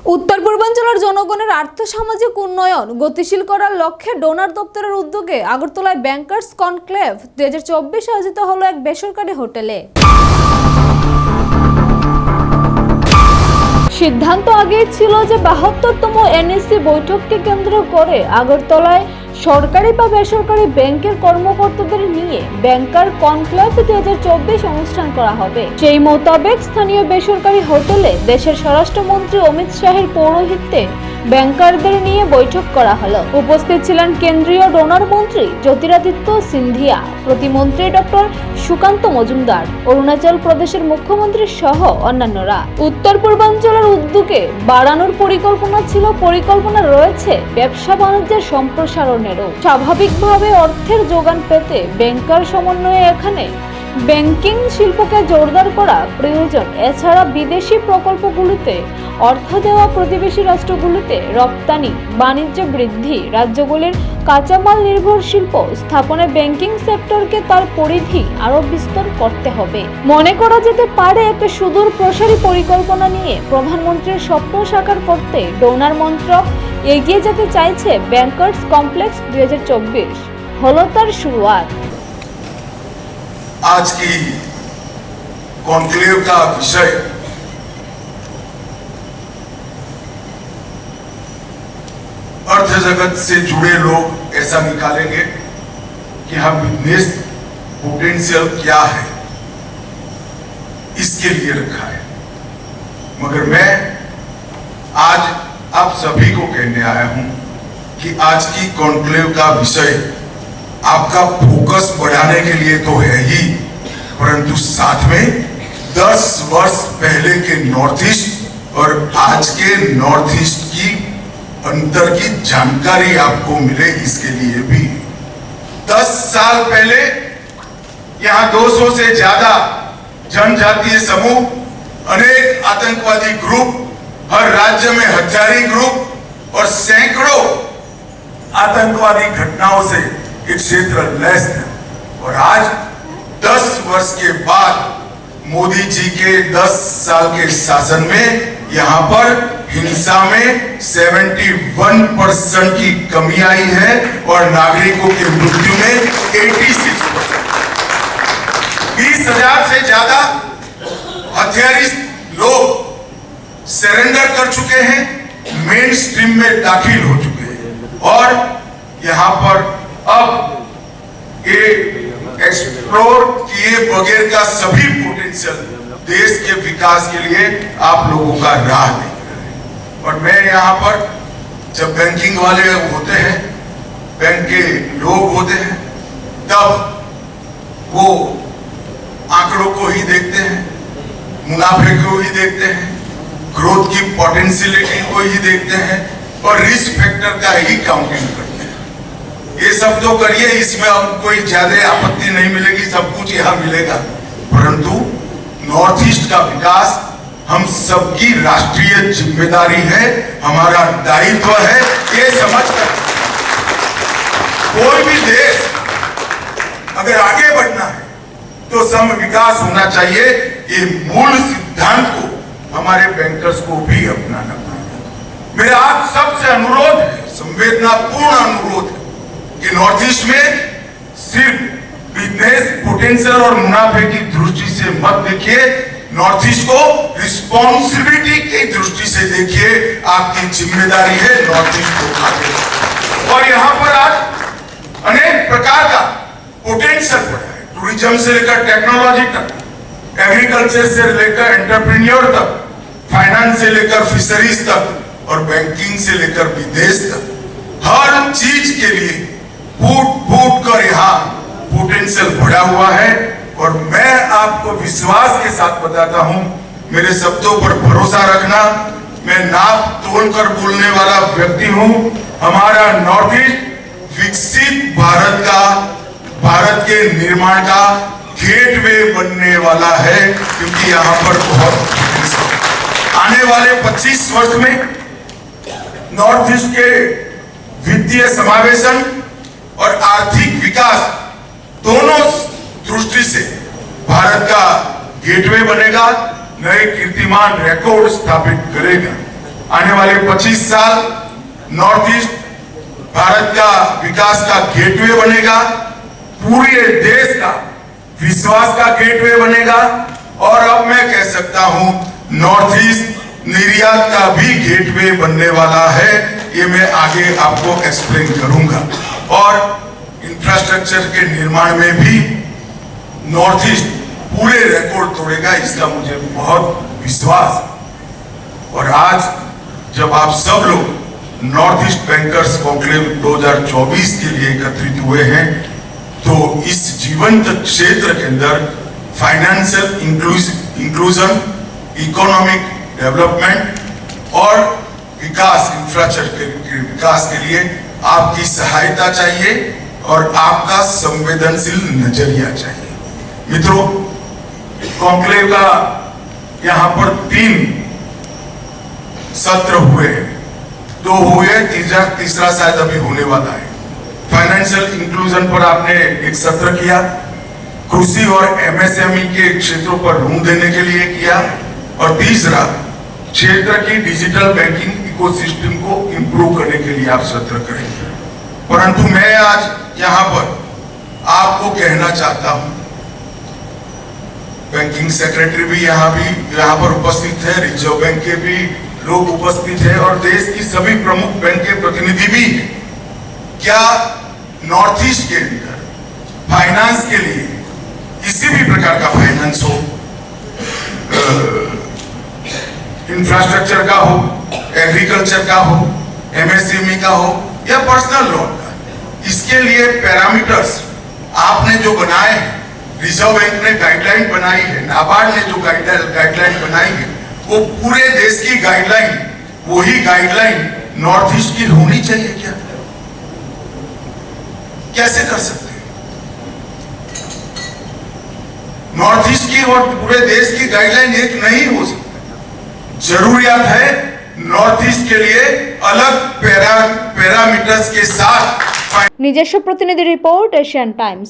उत्तर पूर्वांचल जनगणेर आर्थिक-सामाजिक उन्नयन गतिशील करार लक्ष्ये डोनार दफ्तरेर उद्योगे आगरतलाय बैंकार्स कनक्लेव 2024 आयोजित हलो एक बेसरकारी होटेले। सिद्धांत आगे छिलो जे 72तम एनएससी बैठक के केंद्र करे आगरतलाय सरकारी बा बेसरकारी बैंकेर कर्मकर्तादेर निये बैंकार कनक्लेव 2024 अनुष्ठान करा होबे। सेई मोताबेक स्थानीय बेसरकारी होटेले देशेर स्वराष्ट्रमंत्री अमित शाहेर पौरोहित्ये बैंकारदेर निये बैठक करा हलो। उपस्थित छिलेन केंद्रीय डोनार मंत्री ज्योतिरादित्य सिंधिया, प्रतिमंत्री डॉक्टर सुकान्त मजुमदार, अरुणाचल प्रदेशेर मुख्यमंत्री सह अन्यान्यरा। उत्तर पूर्वांचलेर उद्योगे बाड़ानोर परिकल्पना छिलो, परिकल्पना रयेछे व्यवसा बाणिज्येर सम्प्रसारणेरও। स्वाभाविकभावे अर्थेर जोगान पेते बैंकार समन्वये एखाने बैंकिंग शिल्पके जोरदार करा प्रयोजन। एछाड़ा विदेशी प्रकल्पगुलिते अर्थ देওয়া प्रतिवेशी राष्ट्रगुलिते रप्तानी बाणिज्य बृद्धि, राज्यगुलिर काঁচামাল निर्भर शिल्प स्थापने बैंकिंग सेक्टरके तार परिधि आरो विस्तार करते होबे। मने करा जेते पारे एक सुदूर प्रसारी परिकल्पना निये प्रधानमंत्रीर स्वप्न साकार करते डोनार मन्त्रक एगिয়ে যেতে চাইছে बैंकार्स कमप्लेक्स 2024 हलो तार शुरुआत। आज की कॉन्क्लेव का विषय अर्थ जगत से जुड़े लोग ऐसा निकालेंगे कि हम बिजनेस पोटेंशियल क्या है इसके लिए रखा है। मगर मैं आज आप सभी को कहने आया हूं कि आज की कॉन्क्लेव का विषय आपका फोकस बढ़ाने के लिए तो है ही, परंतु साथ में 10 वर्ष पहले के नॉर्थ ईस्ट और आज के नॉर्थ ईस्ट की अंतर की जानकारी आपको मिले इसके लिए भी। 10 साल पहले यहाँ 200 से ज्यादा जनजातीय समूह, अनेक आतंकवादी ग्रुप, हर राज्य में हथियारी ग्रुप और सैकड़ों आतंकवादी घटनाओं से ये क्षेत्र लैस है। और आज 10 वर्ष के बाद मोदी जी के 10 साल के शासन में यहाँ पर हिंसा में 71% की कमी आई है और नागरिकों के मृत्यु में 86%। 20,000 से ज्यादा हथियारी लोग सरेंडर कर चुके हैं, मेन स्ट्रीम में दाखिल हो चुके हैं और यहाँ पर अब ये एक्सप्लोर किए बगैर का सभी पोटेंशियल देश के विकास के लिए आप लोगों का राह देख रहे हैं। और मैं यहाँ पर जब बैंकिंग वाले होते हैं, बैंक के लोग होते हैं, तब वो आंकड़ों को ही देखते हैं, मुनाफे को ही देखते हैं, ग्रोथ की पोटेंशियलिटी को ही देखते हैं और रिस्क फैक्टर का ही काउंटिंग करते हैं। ये सब तो करिए, इसमें अब कोई ज्यादा आपत्ति नहीं मिलेगी, सब कुछ यहाँ मिलेगा, परंतु नॉर्थ ईस्ट का विकास हम सबकी राष्ट्रीय जिम्मेदारी है, हमारा दायित्व है। ये समझकर कोई भी देश अगर आगे बढ़ना है तो सम विकास होना चाहिए। ये मूल सिद्धांत को हमारे बैंकर्स को भी अपनाना पड़ेगा। मेरा आप सबसे अनुरोध है, संवेदनापूर्ण अनुरोध है कि नॉर्थ ईस्ट में सिर्फ बिजनेस पोटेंशियल और मुनाफे की दृष्टि से मत देखिए, नॉर्थ ईस्ट को रिस्पॉन्सिबिलिटी की दृष्टि से देखिए। आपकी जिम्मेदारी है नॉर्थ ईस्ट को आगे। और यहाँ पर आज अनेक प्रकार का पोटेंशियल पड़ा है, टूरिज्म से लेकर टेक्नोलॉजी तक, एग्रीकल्चर से लेकर एंटरप्रेन्योर तक, फाइनेंस से लेकर फिशरीज तक और बैंकिंग से लेकर विदेश तक, हर चीज के लिए फूट कर यहाँ पोटेंशियल बढ़ा हुआ है। और मैं आपको विश्वास के साथ बताता हूं, मेरे शब्दों पर भरोसा रखना, मैं नाप तोल कर बोलने वाला व्यक्ति हूं। हमारा नॉर्थ ईस्ट विकसित भारत का, भारत के निर्माण का गेटवे बनने वाला है, क्योंकि यहाँ पर बहुत आने वाले 25 वर्ष में नॉर्थ ईस्ट के वित्तीय समावेशन और आर्थिक विकास दोनों दृष्टि से भारत का गेटवे बनेगा, नए कीर्तिमान रिकॉर्ड स्थापित करेगा। आने वाले 25 साल नॉर्थ ईस्ट भारत का विकास का गेटवे बनेगा, पूरे देश का विश्वास का गेटवे बनेगा और अब मैं कह सकता हूं नॉर्थ ईस्ट निर्यात का भी गेटवे बनने वाला है। ये मैं आगे आपको एक्सप्लेन करूंगा। और इंफ्रास्ट्रक्चर के निर्माण में भी नॉर्थ ईस्ट पूरे रिकॉर्ड तोड़ेगा, इसका मुझे बहुत विश्वास है। और आज जब आप सब लोग नॉर्थ ईस्ट बैंकर्स कॉन्क्लेव 2024 के लिए एकत्रित हुए हैं, तो इस जीवंत क्षेत्र के अंदर फाइनेंशियल इंक्लूजन, इकोनॉमिक डेवलपमेंट और विकास, इंफ्रास्ट्रक्चर के विकास के लिए आपकी सहायता चाहिए और आपका संवेदनशील नजरिया चाहिए। मित्रों, कॉन्क्लेव का यहां पर 3 सत्र हुए हैं, 2 हुए, तीसरा शायद अभी होने वाला है। फाइनेंशियल इंक्लूजन पर आपने एक सत्र किया, कृषि और एमएसएमई के क्षेत्रों पर ऋण देने के लिए किया, और तीसरा क्षेत्र की डिजिटल बैंकिंग इकोसिस्टम को इंप्रूव करने के लिए आप सत्र करेंगे। परंतु मैं आज यहां पर आपको कहना चाहता हूं, बैंकिंग सेक्रेटरी भी यहां पर उपस्थित है, रिजर्व बैंक के भी लोग उपस्थित हैं और देश की सभी प्रमुख बैंक के प्रतिनिधि भी हैं। क्या नॉर्थ ईस्ट के अंदर फाइनेंस के लिए किसी भी प्रकार का फाइनेंस हो, इंफ्रास्ट्रक्चर का हो, एग्रीकल्चर का हो, एमएसएमई का हो या पर्सनल लोन का, इसके लिए पैरामीटर्स आपने जो बनाए हैं, रिजर्व बैंक ने गाइडलाइन बनाई है, नाबार्ड ने जो गाइडलाइन बनाई है, वो पूरे देश की गाइडलाइन, वही गाइडलाइन नॉर्थ ईस्ट की होनी चाहिए क्या? कैसे कर सकते हैं? नॉर्थ ईस्ट की और पूरे देश की गाइडलाइन एक नहीं हो सकती। जरूरियात है नॉर्थ ईस्ट के लिए अलग पैरामीटर्स के साथ। নিজস্ব প্রতিনিধি রিপোর্ট, এশিয়ান টাইমস।